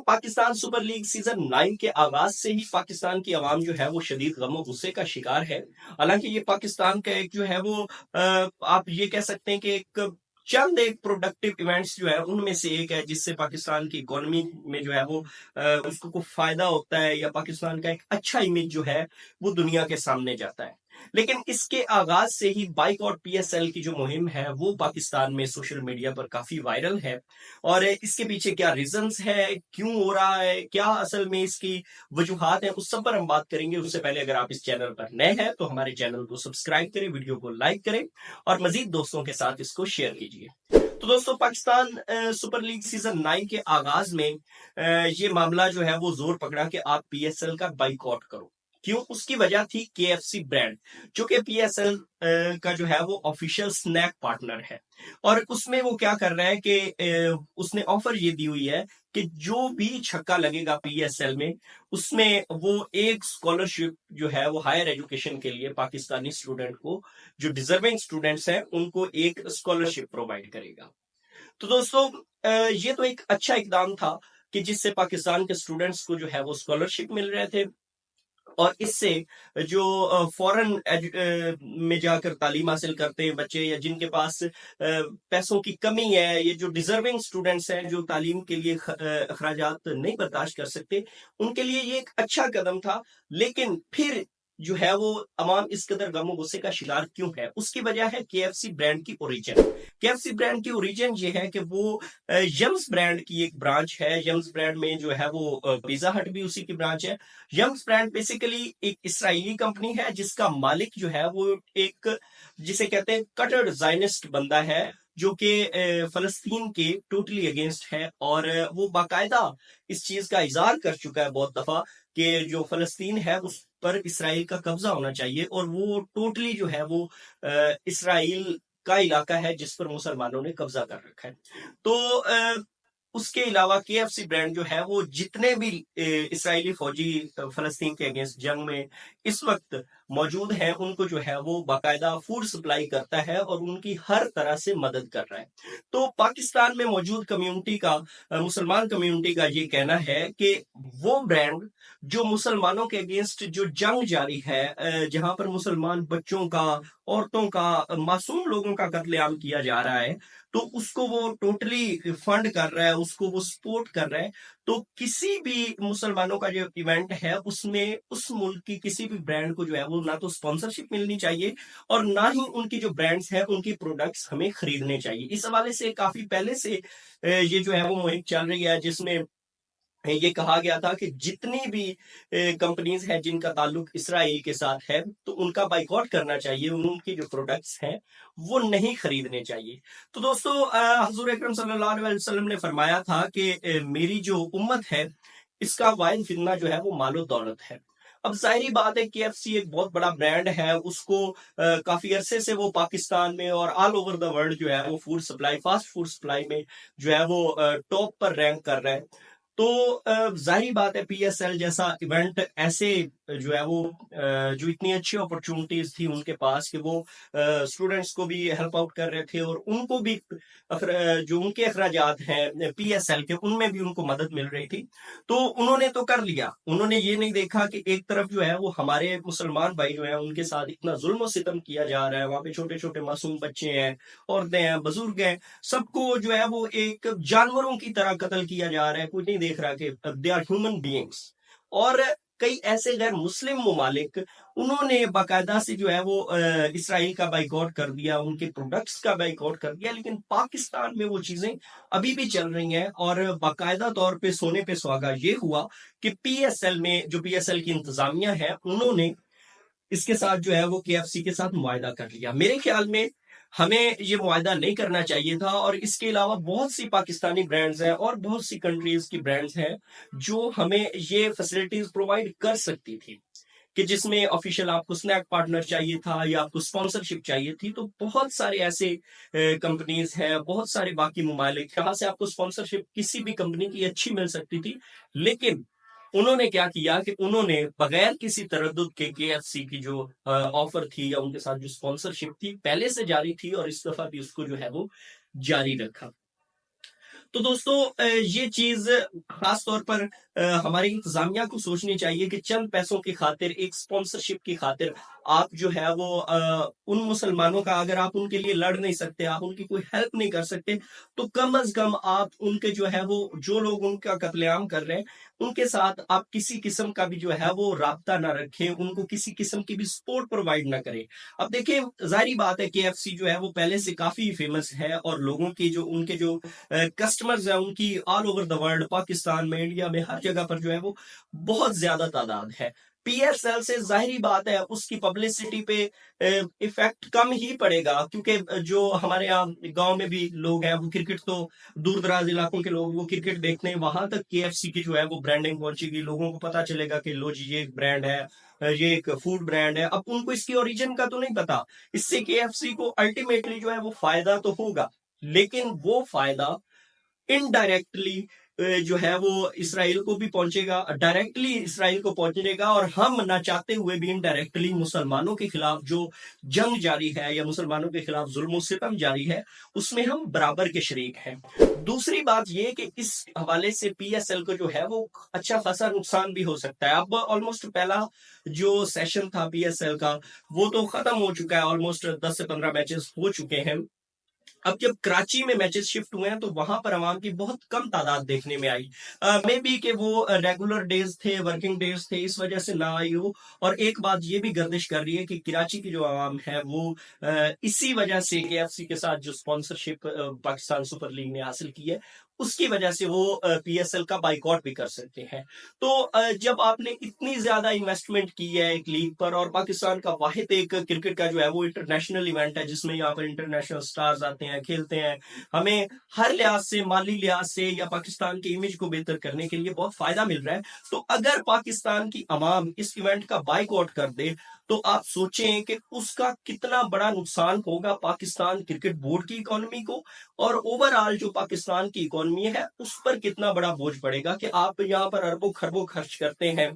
Pakistan super league season 9 کے آغاز سے ہی پاکستان کی عوام جو ہے وہ شدید غم و غصے کا شکار ہے۔ حالانکہ یہ پاکستان کا ایک جو ہے وہ آپ یہ کہہ سکتے ہیں کہ ایک پروڈکٹیو ایونٹس جو ہے ان میں سے ایک ہے، جس سے پاکستان کی اکانومی میں جو ہے وہ اس کو فائدہ ہوتا ہے، یا پاکستان کا ایک اچھا امیج جو ہے وہ دنیا کے سامنے جاتا ہے۔ لیکن اس کے آغاز سے ہی بائیکاٹ پی ایس ایل کی جو مہم ہے وہ پاکستان میں سوشل میڈیا پر کافی وائرل ہے، اور اس کے پیچھے کیا ریزنز ہے، کیوں ہو رہا ہے، کیا اصل میں اس کی وجوہات ہیں، اس سب پر ہم بات کریں گے۔ اس سے پہلے اگر آپ اس چینل پر نئے ہیں تو ہمارے چینل کو سبسکرائب کریں، ویڈیو کو لائک کریں اور مزید دوستوں کے ساتھ اس کو شیئر کیجیے۔ تو دوستوں، پاکستان سپر لیگ سیزن 9 کے آغاز میں یہ معاملہ جو ہے وہ زور پکڑا کہ آپ پی ایس ایل کا بائیکاٹ کرو۔ کیوں؟ اس کی وجہ تھی کے ایف سی برانڈ، جو کہ پی ایس ایل کا جو ہے وہ آفیشیل سنیک پارٹنر ہے، اور اس میں وہ کیا کر رہا ہے کہ اس نے آفر یہ دی ہوئی ہے کہ جو بھی چھکا لگے گا پی ایس ایل میں، اس میں وہ ایک اسکالرشپ جو ہے وہ ہائر ایجوکیشن کے لیے پاکستانی اسٹوڈنٹ کو، جو ڈیزرونگ اسٹوڈنٹس ہیں ان کو ایک اسکالرشپ پرووائڈ کرے گا۔ تو دوستوں، یہ تو ایک اچھا اقدام تھا کہ جس سے پاکستان کے اسٹوڈنٹس کو جو ہے وہ اسکالرشپ مل رہے تھے، اور اس سے جو فورن میں جا کر تعلیم حاصل کرتے ہیں بچے، یا جن کے پاس پیسوں کی کمی ہے، یہ جو ڈیزرونگ اسٹوڈنٹس ہیں جو تعلیم کے لیے اخراجات نہیں برداشت کر سکتے، ان کے لیے یہ ایک اچھا قدم تھا۔ لیکن پھر جو ہے وہ عوام اس قدر غم و غصے کا شکار کیوں ہے؟ اس کی وجہ ہے کے ایف سی برانڈ کی اوریجن۔ کے ایف سی برانڈ کی اوریجن یہ ہے کہ وہ یمز برانڈ کی ایک برانچ ہے۔ یمز برانڈ میں جو ہے وہ پیزا ہٹ بھی اسی کی برانچ ہے۔ یمز برانڈ بیسیکلی ایک اسرائیلی کمپنی ہے جس کا مالک جو ہے وہ ایک جسے کہتے ہیں کٹر زائنسٹ بندہ ہے، جو کہ فلسطین کے ٹوٹلی اگینسٹ ہے، اور وہ باقاعدہ اس چیز کا اظہار کر چکا ہے بہت دفعہ کہ جو فلسطین ہے اس پر اسرائیل کا قبضہ ہونا چاہیے، اور وہ ٹوٹلی جو ہے وہ اسرائیل کا علاقہ ہے جس پر مسلمانوں نے قبضہ کر رکھا ہے۔ تو اس کے علاوہ کے ایف سی برانڈ جو ہے وہ جتنے بھی اسرائیلی فوجی فلسطین کے اگینسٹ جنگ میں اس وقت موجود ہیں، ان کو جو ہے وہ باقاعدہ فوڈ سپلائی کرتا ہے اور ان کی ہر طرح سے مدد کر رہا ہے۔ تو پاکستان میں موجود کمیونٹی کا، مسلمان کمیونٹی کا یہ کہنا ہے کہ وہ برانڈ جو مسلمانوں کے اگینسٹ جو جنگ جاری ہے، جہاں پر مسلمان بچوں کا، عورتوں کا، معصوم لوگوں کا قتل عام کیا جا رہا ہے، تو اس کو وہ ٹوٹلی فنڈ کر رہا ہے، اس کو وہ سپورٹ کر رہا ہے۔ تو کسی بھی مسلمانوں کا جو ایونٹ ہے اس میں اس ملک کی کسی بھی برانڈ کو جو ہے وہ نہ تو اسپانسرشپ ملنی چاہیے، اور نہ ہی ان کی جو برانڈز ہیں ان کی پروڈکٹس ہمیں خریدنے چاہیے۔ اس حوالے سے کافی پہلے سے یہ جو ہے وہ مہم چل رہی ہے، جس میں یہ کہا گیا تھا کہ جتنی بھی کمپنیز ہیں جن کا تعلق اسرائیل کے ساتھ ہے تو ان کا بائیکاٹ کرنا چاہیے، ان کی جو پروڈکٹس ہیں وہ نہیں خریدنے چاہیے۔ تو دوستو، حضور اکرم صلی اللہ علیہ وسلم نے فرمایا تھا کہ میری جو امت ہے اس کا واحد فتنہ جو ہے وہ مال و دولت ہے۔ اب ظاہری بات ہے کے ایف سی ایک بہت بڑا برانڈ ہے، اس کو کافی عرصے سے وہ پاکستان میں اور آل اوور دا ورلڈ جو ہے وہ food supply, fast food supply میں جو ہے وہ ٹاپ پر رینک کر رہا ہے۔ تو ظاہری بات ہے پی ایس ایل جیسا ایونٹ ایسے جو ہے وہ جو اتنی اچھی اپرچونٹیز تھی ان کے پاس کہ وہ اسٹوڈنٹس کو بھی ہیلپ آؤٹ کر رہے تھے، اور ان کو بھی جو ان کے اخراجات ہیں پی ایس ایل کے، ان میں بھی ان کو مدد مل رہی تھی۔ تو انہوں نے تو کر لیا، انہوں نے یہ نہیں دیکھا کہ ایک طرف جو ہے وہ ہمارے مسلمان بھائی جو ہیں ان کے ساتھ اتنا ظلم و ستم کیا جا رہا ہے، وہاں پہ چھوٹے چھوٹے معصوم بچے ہیں، عورتیں ہیں، بزرگ ہیں، سب کو جو ہے وہ ایک جانوروں کی طرح قتل کیا جا رہا ہے۔ کوئی نہیں دیکھ رہا کہ دے آر ہیومن بینگس۔ اور کئی ایسے غیر مسلم ممالک انہوں نے باقاعدہ سے جو ہے وہ اسرائیل کا بائیکاٹ کر دیا، ان کے پروڈکٹس کا بائیکاٹ کر دیا، لیکن پاکستان میں وہ چیزیں ابھی بھی چل رہی ہیں، اور باقاعدہ طور پہ سونے پہ سہاگا یہ ہوا کہ پی ایس ایل میں جو پی ایس ایل کی انتظامیہ ہے انہوں نے اس کے ساتھ جو ہے وہ کے ایف سی کے ساتھ معاہدہ کر لیا۔ میرے خیال میں ہمیں یہ معاہدہ نہیں کرنا چاہیے تھا، اور اس کے علاوہ بہت سی پاکستانی برانڈز ہیں اور بہت سی کنٹریز کی برانڈز ہیں جو ہمیں یہ فیسلٹیز پرووائڈ کر سکتی تھی، کہ جس میں آفیشیل آپ کو سنیک پارٹنر چاہیے تھا یا آپ کو اسپانسرشپ چاہیے تھی۔ تو بہت سارے ایسے کمپنیز ہیں، بہت سارے باقی ممالک، جہاں سے آپ کو اسپانسرشپ کسی بھی کمپنی کی اچھی مل سکتی تھی، لیکن انہوں نے کیا کیا کہ انہوں نے بغیر کسی تردد کے کے ایف سی کی جو آفر تھی یا ان کے ساتھ جو اسپانسرشپ تھی پہلے سے جاری تھی، اور اس دفعہ بھی اس کو جو ہے وہ جاری رکھا۔ تو دوستو یہ چیز خاص طور پر ہماری انتظامیہ کو سوچنی چاہیے کہ چند پیسوں کی خاطر، ایک سپانسرشپ کی خاطر آپ جو ہے وہ ان مسلمانوں کا، اگر آپ ان کے لیے لڑ نہیں سکتے، آپ ان کی کوئی ہیلپ نہیں کر سکتے، تو کم از کم آپ ان کے جو ہے وہ، جو لوگ ان کا قتل عام کر رہے ہیں ان کے ساتھ آپ کسی قسم کا بھی جو ہے وہ رابطہ نہ رکھیں، ان کو کسی قسم کی بھی سپورٹ پرووائڈ نہ کریں۔ اب دیکھیں، ظاہری بات ہے کہ ایف سی جو ہے وہ پہلے سے کافی فیمس ہے، اور لوگوں کی جو، ان کے جو کسٹمرز ہیں ان کی all over the world, Pakistan میں، انڈیا میں، ہر جگہ پر جو ہے وہ بہت زیادہ تعداد ہے۔ پی ایس ایل سے ظاہری بات ہے اس کی پبلسٹی پہ ایفیکٹ کم ہی پڑے گا، کیونکہ جو ہمارے یہاں گاؤں میں بھی لوگ ہیں وہ کرکٹ، تو دور دراز علاقوں کے لوگ وہ کرکٹ دیکھتے ہیں، وہاں تک کے ایف سی کی جو ہے وہ برانڈنگ پہنچے گی، لوگوں کو پتا چلے گا کہ لو جی یہ ایک برانڈ ہے، یہ ایک فوڈ برانڈ ہے۔ اب ان کو اس کی اوریجن کا تو نہیں پتا، اس سے کے ایف سی کو الٹیمیٹلی جو ہے وہ فائدہ تو ہوگا، لیکن وہ فائدہ انڈائریکٹلی جو ہے وہ اسرائیل کو بھی پہنچے گا، ڈائریکٹلی اسرائیل کو پہنچے گا، اور ہم نہ چاہتے ہوئے بھی انڈائریکٹلی مسلمانوں کے خلاف جو جنگ جاری ہے یا مسلمانوں کے خلاف ظلم و ستم جاری ہے اس میں ہم برابر کے شریک ہیں۔ دوسری بات یہ کہ اس حوالے سے پی ایس ایل کو جو ہے وہ اچھا خاصا نقصان بھی ہو سکتا ہے۔ اب آلموسٹ پہلا جو سیشن تھا پی ایس ایل کا وہ تو ختم ہو چکا ہے، آلموسٹ 10 سے 15 میچز ہو چکے ہیں۔ اب جب کراچی میں میچز شفٹ ہوئے ہیں تو وہاں پر عوام کی بہت کم تعداد دیکھنے میں آئی، مے بی کہ وہ ریگولر ڈیز تھے، ورکنگ ڈیز تھے، اس وجہ سے نہ آئی ہو۔ اور ایک بات یہ بھی گردش کر رہی ہے کہ کراچی کی جو عوام ہے وہ اسی وجہ سے کے ایف سی کے ساتھ جو اسپانسرشپ پاکستان سپر لیگ نے حاصل کی ہے اس کی وجہ سے وہ پی ایس ایل کا بائیکاٹ بھی کر سکتے ہیں۔ تو جب آپ نے اتنی زیادہ انویسٹمنٹ کی ہے ایک لیگ پر، اور پاکستان کا واحد ایک کرکٹ کا جو ہے وہ انٹرنیشنل ایونٹ ہے جس میں یہاں پر انٹرنیشنل سٹارز آتے ہیں، کھیلتے ہیں، ہمیں ہر لحاظ سے، مالی لحاظ سے یا پاکستان کی امیج کو بہتر کرنے کے لیے بہت فائدہ مل رہا ہے، تو اگر پاکستان کی عوام اس ایونٹ کا بائیکاٹ کر دے تو آپ سوچیں کہ اس کا کتنا بڑا نقصان ہوگا پاکستان کرکٹ بورڈ کی اکانومی کو، اور اوور آل جو پاکستان کی اکانومی ہے اس پر کتنا بڑا بوجھ پڑے گا کہ آپ یہاں پر اربوں خربوں خرچ کرتے ہیں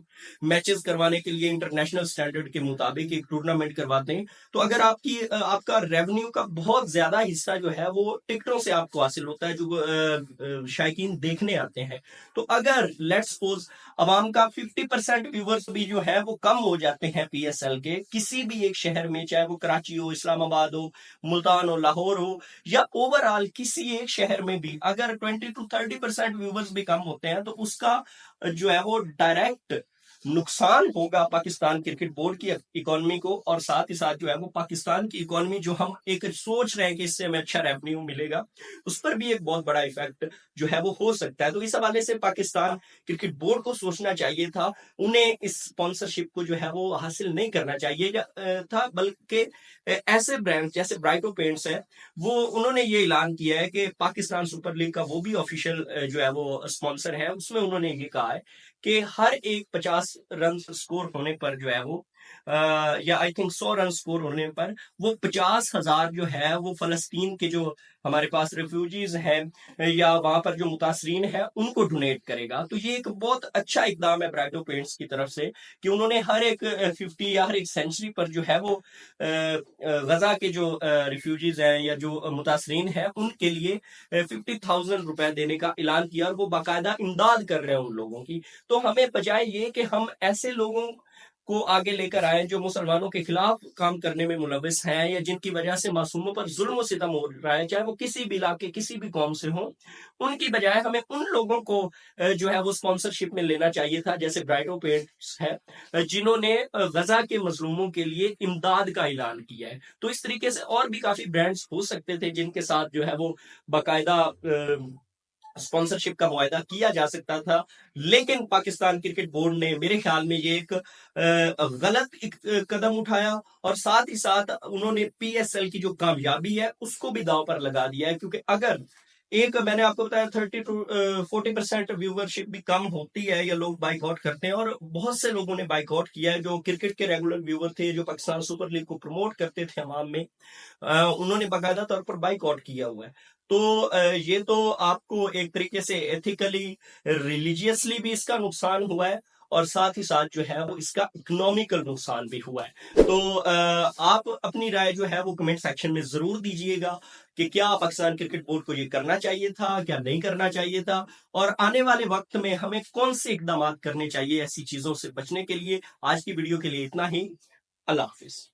میچز کروانے کے لیے، انٹرنیشنل سٹینڈرڈ کے مطابق ایک ٹورنامنٹ کرواتے ہیں، تو اگر آپ کا ریونیو کا بہت زیادہ حصہ جو ہے وہ ٹکٹوں سے آپ کو حاصل ہوتا ہے جو شائقین دیکھنے آتے ہیں، تو اگر لیٹ سپوز عوام کا 50% ویورز بھی جو ہے وہ کم ہو جاتے ہیں پی ایس ایل کے کسی بھی ایک شہر میں، چاہے وہ کراچی ہو، اسلام آباد ہو، ملتان ہو، لاہور ہو، یا اوور آل کسی ایک شہر میں بھی اگر 20 to 30% ویورز بھی کم ہوتے ہیں تو اس کا جو ہے وہ ڈائریکٹ نقصان ہوگا پاکستان کرکٹ بورڈ کی اکانومی کو، اور ساتھ ہی ساتھ جو ہے وہ پاکستان کی اکانومی جو ہم ایک سوچ رہے ہیں کہ اس سے ہمیں اچھا ریونیو ملے گا، اس پر بھی ایک بہت بڑا ایفیکٹ جو ہے وہ ہو سکتا ہے۔ تو اس حوالے سے پاکستان کرکٹ بورڈ کو سوچنا چاہیے تھا، انہیں اس اسپانسرشپ کو جو ہے وہ حاصل نہیں کرنا چاہیے تھا، بلکہ ایسے برانڈ جیسے برائٹو پینٹس ہے، وہ انہوں نے یہ اعلان کیا ہے کہ پاکستان سپر لیگ کا وہ بھی آفیشیل جو ہے وہ اسپانسر ہے، اس میں انہوں نے یہ کہا ہے کہ ہر ایک 50 رن سکور ہونے پر جو ہے وہ یا آئی تھنک 100 رن سکور ہونے پر وہ 50,000 جو ہے وہ فلسطین کے جو ہمارے پاس ریفیوجیز ہیں یا وہاں پر جو متاثرین ہیں ان کو ڈونیٹ کرے گا۔ تو یہ ایک بہت اچھا اقدام ہے برائٹو پینٹس کی طرف سے کہ انہوں نے ہر ایک 50 یا ہر ایک سینچری پر جو ہے وہ غزہ کے جو ریفیوجیز ہیں یا جو متاثرین ہیں ان کے لیے 50,000 روپے دینے کا اعلان کیا، اور وہ باقاعدہ امداد کر رہے ہیں ان لوگوں کی۔ تو ہمیں بجائے یہ کہ ہم ایسے لوگوں کو آگے لے کر آئیں جو مسلمانوں کے خلاف کام کرنے میں ملوث ہیں یا جن کی وجہ سے معصوموں پر ظلم و ستم ہو رہا ہے، چاہے وہ کسی بھی علاقے کسی بھی قوم سے ہوں، ان کی بجائے ہمیں ان لوگوں کو جو ہے وہ اسپانسرشپ میں لینا چاہیے تھا، جیسے برائٹو پینٹس ہے جنہوں نے غزہ کے مظلوموں کے لیے امداد کا اعلان کیا ہے۔ تو اس طریقے سے اور بھی کافی برانڈز ہو سکتے تھے جن کے ساتھ جو ہے وہ باقاعدہ اسپانسرشپ کا معاہدہ کیا جا سکتا تھا، لیکن پاکستان کرکٹ بورڈ نے میرے خیال میں یہ ایک غلط قدم اٹھایا، اور ساتھ ہی ساتھ انہوں نے پی ایس ایل کی جو کامیابی ہے اس کو بھی داؤ پر لگا دیا ہے، کیونکہ اگر ایک میں نے آپ کو بتایا 30 to 40% ویورشپ بھی کم ہوتی ہے یا لوگ بائک آؤٹ کرتے ہیں، اور بہت سے لوگوں نے بائک آؤٹ کیا ہے جو کرکٹ کے ریگولر ویور تھے، جو پاکستان سپر لیگ کو پروموٹ کرتے تھے عوام میں، انہوں نے باقاعدہ طور پر بائک آؤٹ کیا ہوا ہے۔ تو یہ تو آپ کو ایک طریقے سے ایتھیکلی ریلیجیسلی بھی اس کا نقصان ہوا ہے، اور ساتھ ہی ساتھ جو ہے وہ اس کا اکنامیکل نقصان بھی ہوا ہے۔ تو آپ اپنی رائے جو ہے وہ کمنٹ سیکشن میں ضرور دیجئے گا کہ کیا پاکستان کرکٹ بورڈ کو یہ کرنا چاہیے تھا، کیا نہیں کرنا چاہیے تھا، اور آنے والے وقت میں ہمیں کون سے اقدامات کرنے چاہیے ایسی چیزوں سے بچنے کے لیے۔ آج کی ویڈیو کے لیے اتنا ہی۔ اللہ حافظ۔